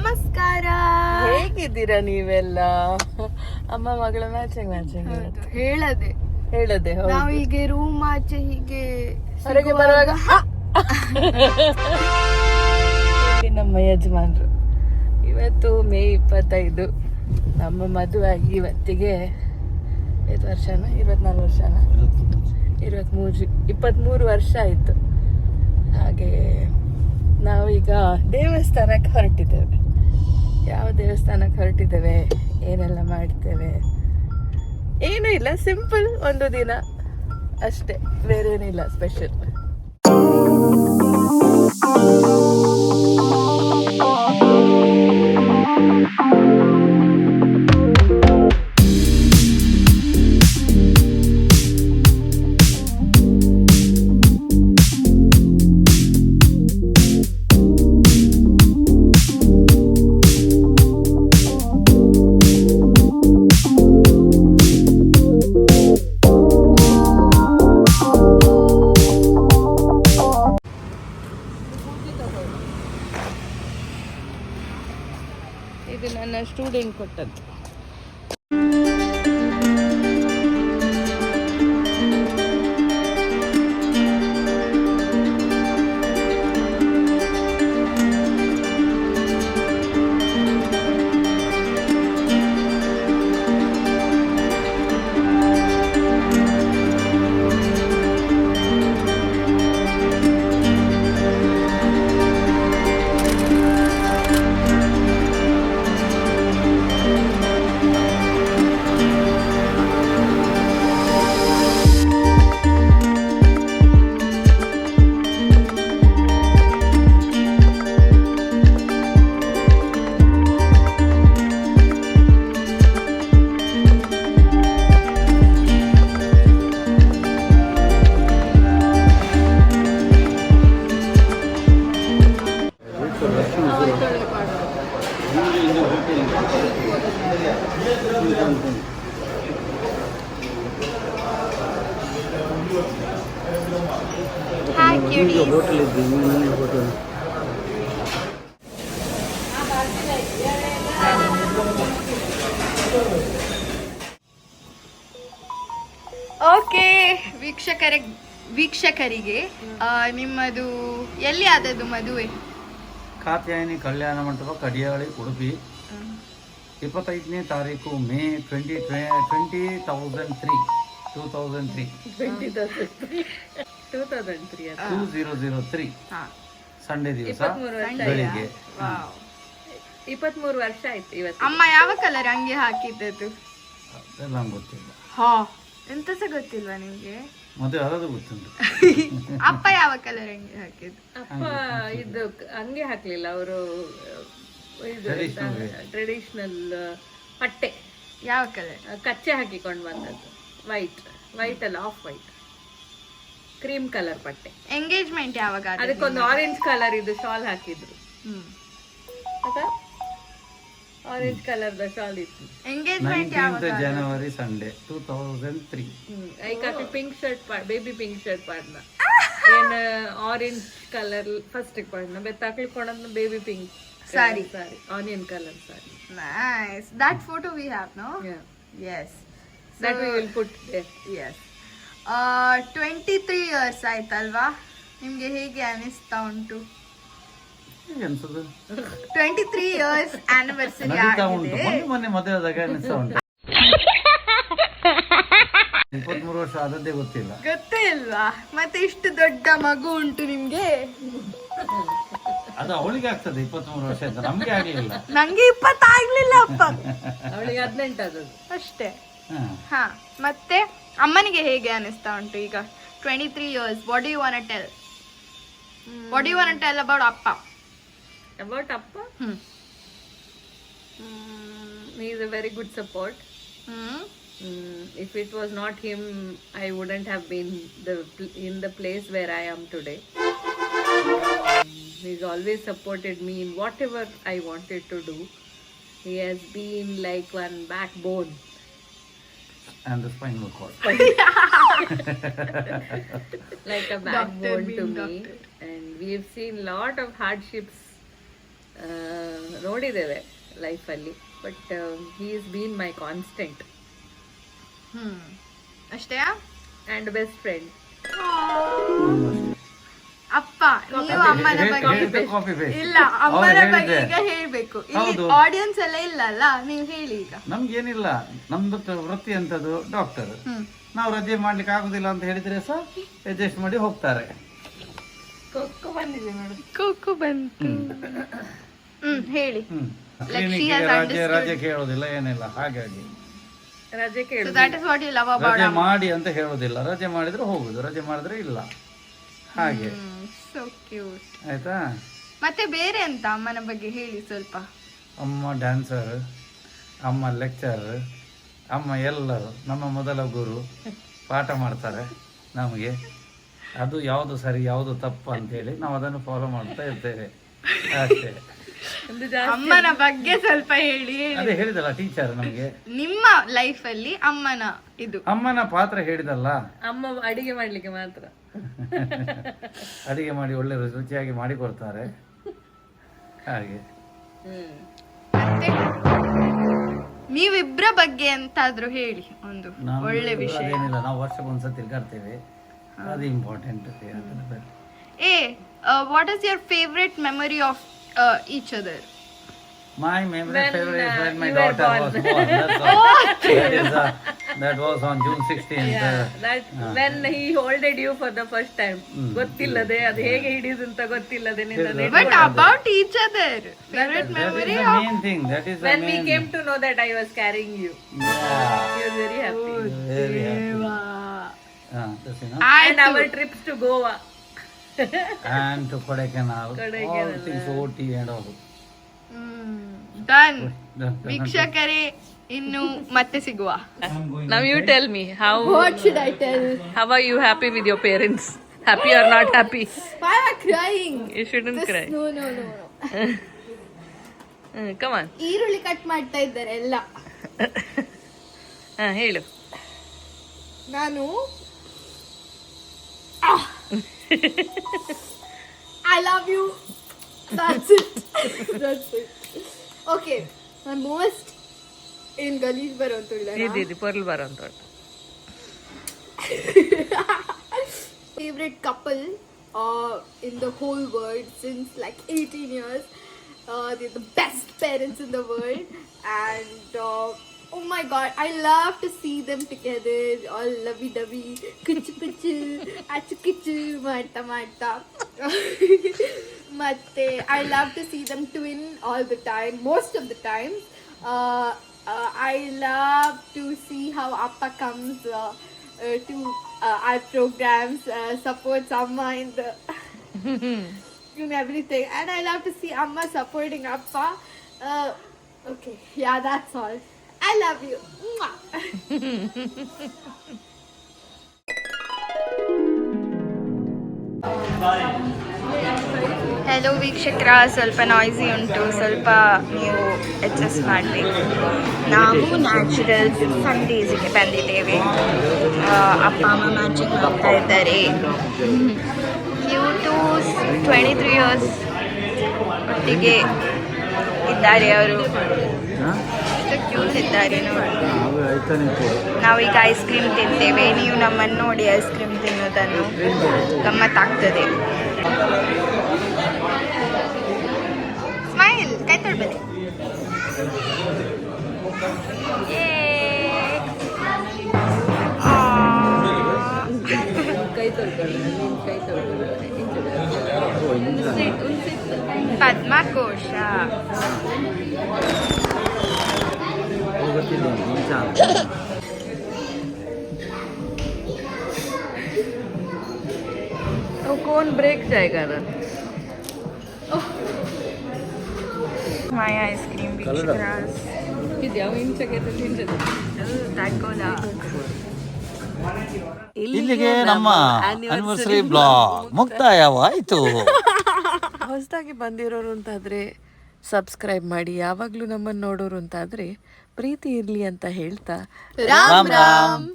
ನಮಸ್ಕಾರ. ಹೇಗಿದ್ದೀರಾ ನೀವೆಲ್ಲ? ಅಮ್ಮ ಮಗಳ ಮ್ಯಾಚಿಂಗ್ ಹೇಳದೆ ನಾವು ಹೀಗೆ ರೂಮ್ ಆಚೆ ಹೀಗೆ ಹೊರಗೆ ಬರುವಾಗ ಇಲ್ಲಿ ನಮ್ಮ ಯಜಮಾನ್ರು. ಇವತ್ತು ಮೇ 25. ನಮ್ಮ ಮದುವೆ ಆಗಿ ಇವತ್ತಿಗೆ 5 ವರ್ಷನ 24 ವರ್ಷನ 23 ವರ್ಷ ಆಯಿತು. ಹಾಗೆ ನಾವೀಗ ದೇವಸ್ಥಾನಕ್ಕೆ ಹೊರಟಿದ್ದೇವೆ. ಯಾವ ದೇವಸ್ಥಾನಕ್ಕೆ ಹೊರಟಿದ್ದೇವೆ, ಏನೆಲ್ಲ ಮಾಡ್ತೇವೆ, ಏನೂ ಇಲ್ಲ, ಸಿಂಪಲ್ ಒಂದು ದಿನ ಅಷ್ಟೇ, ಬೇರೆ ಏನಿಲ್ಲ ಸ್ಪೆಷಲ್. ಇದು ನನ್ನ ಸ್ಟೂಡೆಂಟ್ ಕೊಟ್ಟದ್ದು. ಓಕೆ, ವೀಕ್ಷಕರಿಗೆ ನಿಮ್ಮದು ಎಲ್ಲಿ ಆದದ್ದು ಮದುವೆ? ಕಾತ್ಯಾಯನಿ ಕಲ್ಯಾಣ ಮಂಟಪ, ಕಡಿಯಾಳಿ, ಉಡುಪಿ. 25ನೇ ತಾರೀಕು ಮೇ 2003 ಸಂಡೇ ದಿವಸ ಬೆಳಿಗ್ಗೆ. 23 ವರ್ಷ ಆಯ್ತು ಇವತ್ತು. ಅಮ್ಮ ಯಾವ ಕಲರ್ ಅಂಗಿ ಹಾಕಿದ್ದದು? ಅದೆಲ್ಲ ಗೊತ್ತಿಲ್ಲ. ಎಂತ ಸಹ ಗೊತ್ತಿಲ್ವಾ ನಿಮ್ಗೆ? ಮದುವೆ ಆದದ್ದು ಗೊತ್ತುಂಟು. ಅಪ್ಪ ಯಾವ ಕಲರ್ ಅಂಗಿ ಹಾಕಿದ್ದು? ಅಪ್ಪ ಇದು ಅಂಗಿ ಹಾಕ್ಲಿಲ್ಲ, ಅವರು ಟ್ರೆಡಿಷನಲ್ ಪಟ್ಟೆ. ಯಾವ ಕಲರ್? ಕಚ್ಚೆ ಹಾಕಿಕೊಂಡು ಬಂದದ್ದು. ವೈಟ್ ಅಲ್ಲ, ಆಫ್ ವೈಟ್, ಕ್ರೀಮ್ ಕಲರ್ ಪಟ್ಟೆ. ಎಂಗೇಜ್ಮೆಂಟ್ ಯಾವಾಗ? ಅದಕ್ಕೊಂದು ಆರೆಂಜ್ ಕಲರ್ ಇದು ಶಾಲ್ ಹಾಕಿದ್ರು. ಆರೆಂಜ್ ಕಲರ್ ದ ಶಾಲ್ ಇತ್ತು. ಎಂಗೇಜ್ಮೆಂಟ್ ಯಾವಾಗ? ಜನವರಿ ಸಂಡೇ 2003. ಐಕಾಕಿ pink shirt baby pink shirt ಪಾಡ್ನ ಏನ್ ಆರೆಂಜ್ ಕಲರ್ ಫಸ್ಟ್ ಪಾಡ್ನ ಬೆತ್ತಾಕ್ಲಿ ಕೊಡೋದು baby pink sari onion colour sari. Nice. That photo we have, no? Yeah. Yes. That we will put there. Yes. 23 years ಆಯ್ತಲ್ವಾ? ನಿಮ್ಗೆ ಹೇಗೆ ಅನಿಸ್ತಾ ಉಂಟು? 23 years anniversary ಆಗಿದೆ. ಮೊನ್ನೆ ಮದುವೆ ಆದಾಗ ಅನಿಸ್ತಾ ಉಂಟು. 23 ವರ್ಷ ಆದದ್ದೇ ಗೊತ್ತಿಲ್ಲ. ಗೊತ್ತೇ ಇಲ್ವಾ? ಮತ್ತೆ ಇಷ್ಟು ದೊಡ್ಡ ಮಗು ಉಂಟು ನಿಮ್ಗೆ. ಅದು ಅವಳಿಗೆ ಆಗ್ತದೆ 23 ವರ್ಷ ಅಂತ, ನಮ್ಗೆ ಆಗ್ಲಿಲ್ಲ. ನಂಗೆ 20 ಆಗ್ಲಿಲ್ಲ ಅಪ್ಪ. ಅವಳಿಗೆ 18 ಆದದ್ದು ಅಷ್ಟೇ. ಹಾ, ಮತ್ತೆ ಅಮ್ಮನಿಗೆ ಹೇಗೆ ಅನಿಸ್ತಾ ಉಂಟು ಈಗ? 23 years. What do you want to tell? What do you want to tell about Appa? About Appa? He is a very good support. If it was not him, I wouldn't have been in the place where I am today. He's always supported me in whatever I wanted to do. He has been like one backbone. And the spinal cord. Like a backbone to me. And we've seen lot of hardships ನೋಡಿದ್ದೇವೆ ಲೈಫಲ್ಲಿ, but he is been my constant ಅಷ್ಟೇ. And best friend. ಅಪ್ಪ ನೀವು ಅಮ್ಮನ ಬಗ್ಗೆ coffee base ಇಲ್ಲ, ಅಮ್ಮನ ಬಗ್ಗೆ ಈಗ ಹೇಳ್ಬೇಕು. ಇಲ್ಲಿ ಆಡಿಯನ್ಸ್ ಎಲ್ಲ ಇಲ್ಲ ಅಲ್ಲ, ನೀವು ಹೇಳಿ ಈಗ. ನಮ್ಗೇನಿಲ್ಲ, ನಮ್ದು ವೃತ್ತಿ ಅಂತದ್ದು ಡಾಕ್ಟರ್. ನಾವು ರಜೆ ಮಾಡ್ಲಿಕ್ಕೆ ಆಗುದಿಲ್ಲ ಅಂತ ಹೇಳಿದ್ರೆ ಸಹ ಅಡ್ಜಸ್ಟ್ ಮಾಡಿ ಹೋಗ್ತಾರೆ. ಕೊಕ್ಕು ಬಂತು. ಹೇಳಿ. ಕ್ಲಿನಿಕ್ಗೆ ರಜೆ ಕೇಳೋದಿಲ್ಲ, ಏನಿಲ್ಲ. ಹಾಗಾಗಿ ರಜೆ ಕೇಳು. So that is what you love about ರಜೆ Amma. ಮಾಡಿ ಅಂತ ಹೇಳೋದಿಲ್ಲ. ರಜೆ ಮಾಡಿದ್ರೆ ಹೋಗುದು, ರಜೆ ಮಾಡಿದ್ರೆ ಇಲ್ಲ. ಹಾಗೆ So cute. ಆಯ್ತಾ. ಮತ್ತೆ ಬೇರೆ ಅಂತ ಅಮ್ಮನ ಬಗ್ಗೆ ಹೇಳಿ ಸ್ವಲ್ಪ. ಅಮ್ಮ ಡ್ಯಾನ್ಸರ್, ಅಮ್ಮ ಲೆಕ್ಚರರ್, ಅಮ್ಮ ಎಲ್ಲರೂ ನಮ್ಮ ಮೊದಲ ಗುರು. ಪಾಠ ಮಾಡ್ತಾರೆ ನಮಗೆ. ಅದು ಯಾವುದು ಸರಿ ಯಾವುದು ತಪ್ಪು ಅಂತೇಳಿ ನಾವು ಅದನ್ನು ಫಾಲೋ ಮಾಡ್ತಾ ಇರ್ತೇವೆ ಅಷ್ಟೇ. ಅಮ್ಮನ ಬಗ್ಗೆ ಸ್ವಲ್ಪ ಹೇಳಿ. ಅದೇ ಹೇಳಿದಲ್ಲ, ಟೀಚರ್ ನಮಗೆ. ನಿಮ್ಮ ಲೈಫ್ ಅಲ್ಲಿ ಅಮ್ಮನ ಇದು ಅಮ್ಮನ ಪಾತ್ರ ಹೇಳಿದಲ್ಲ. ಅಮ್ಮ ಅಡಿಗೆ ಮಾಡ್ಲಿಕ್ಕೆ ಮಾತ್ರ. ಅಡಿಗೆ ಮಾಡಿ ಒಳ್ಳೆ ರುಚಿಯಾಗಿ ಮಾಡಿ ಕೊಡ್ತಾರೆ. ಹಾಗೆ ಮತ್ತೆ ನೀವಿಬ್ರ ಬಗ್ಗೆ ಎಂತಾದ್ರೂ ಹೇಳಿ ಒಂದು ಒಳ್ಳೆ ವಿಷಯ. ಅದೇನಿಲ್ಲ, ನಾವು ವರ್ಷಕ್ಕೊಂದ್ಸತಿ ತಿರ್ಗಾಡ್ತೇವೆ, ಅದು important. What is your favourite memory of each other? My favorite is when my daughter was born. That's all. That was on June 16th. When he holded you for the first time. ಗೊತ್ತಿಲ್ಲದೆ ಅದು ಹೇಗೆ ಹಿಡಿದು ಅಂತ ಗೊತ್ತಿಲ್ಲದೆ But about each other, favorite That is memory the of main thing. That is the when we main. came to know that I was carrying you. Yeah. He was very happy. Very happy. That's enough. And our trips to Goa. And to Kodaikanal. Kodaikanal. All things OT and all. Done. ವೀಕ್ಷಕರೇ, ಇನ್ನು ಮತ್ತೆ ಸಿಗುವ. Now you tell me how. What should I tell? How are you happy with your parents? Happy or not happy? Why am I crying? You shouldn't cry. No. Come on. ಈರುಳ್ಳಿ cut ಮಾಡ್ತಾ ಇದ್ದಾರೆ ಎಲ್ಲ. ಹೇಳು. ನಾನು I love you. That's it. Okay. ನಾನು most ಏನ್ ಗಲೀಜ್ ಬರೋಂತ ಇದ್ದಿದ್ದು ಪೊರ್ಲು ಬರೋಂತ favorite couple in the whole world since like 18 years. They're the best parents in the world, and oh my god, I love to see them together, all lovey-dovey, kuchu achu marta. Matte I love to see them twin all the time, most of the time. I love to see how Appa comes to our programs, supports Amma in the in everything, and I love to see Amma supporting Appa. Okay, yeah, that's all. I love you. Mwah. Hello ವೀಕ್ಷಕರ, ಸ್ವಲ್ಪ ನಾಯ್ಸಿ ಉಂಟು, ಸ್ವಲ್ಪ ನೀವು adjust ಮಾಡಬೇಕು. ನಾವು naturals ಸಂಡೇಸಿಗೆ ಬಂದಿದ್ದೇವೆ. ಅಪ್ಪ ಅಮ್ಮ ಮ್ಯಾಚಿಂಗ್ ಮಾಡ್ತಾ ಇದ್ದಾರೆ. ಕ್ಯೂಟು 23 years ಒಟ್ಟಿಗೆ ಇದ್ದಾರೆ ಅವರು. ಎಷ್ಟು ಕ್ಯೂಟ್ ಇದ್ದಾರೆ ನೋಡಿ. ನಾವೀಗ ಐಸ್ ಕ್ರೀಮ್ ತಿಂತೇವೆ. ನೀವು ನಮ್ಮನ್ನು ನೋಡಿ ಐಸ್ ಕ್ರೀಮ್ ತಿನ್ನೋದನ್ನು ಗಮ್ಮತ್ತಾಗ್ತದೆ. ಸ್ಮೈಲ್, ಕೈ ತೊಳ್ಬನ್ನಿ. ಪದ್ಮಕೋಶ. तो कौन ब्रेक जाएगा ना? My ice cream vixras. ಇಲ್ಲಿಗೆ ನಮ್ಮ ಆನಿವರ್ಸರಿ ಬ್ಲಾಗ್ ಮುಕ್ತಾಯವಾಯಿತು. ಹೊಸದಾಗಿ ಬಂದಿರೋರು ಅಂತಾದರೆ ಸಬ್ಸ್ಕ್ರೈಬ್ ಮಾಡಿ. ಯಾವಾಗಲೂ ನಮ್ಮನ್ನು ನೋಡೋರು ಅಂತಾದರೆ ಪ್ರೀತಿ ಇರಲಿ ಅಂತ ಹೇಳ್ತಾ ರಾಮ್ ರಾಮ್.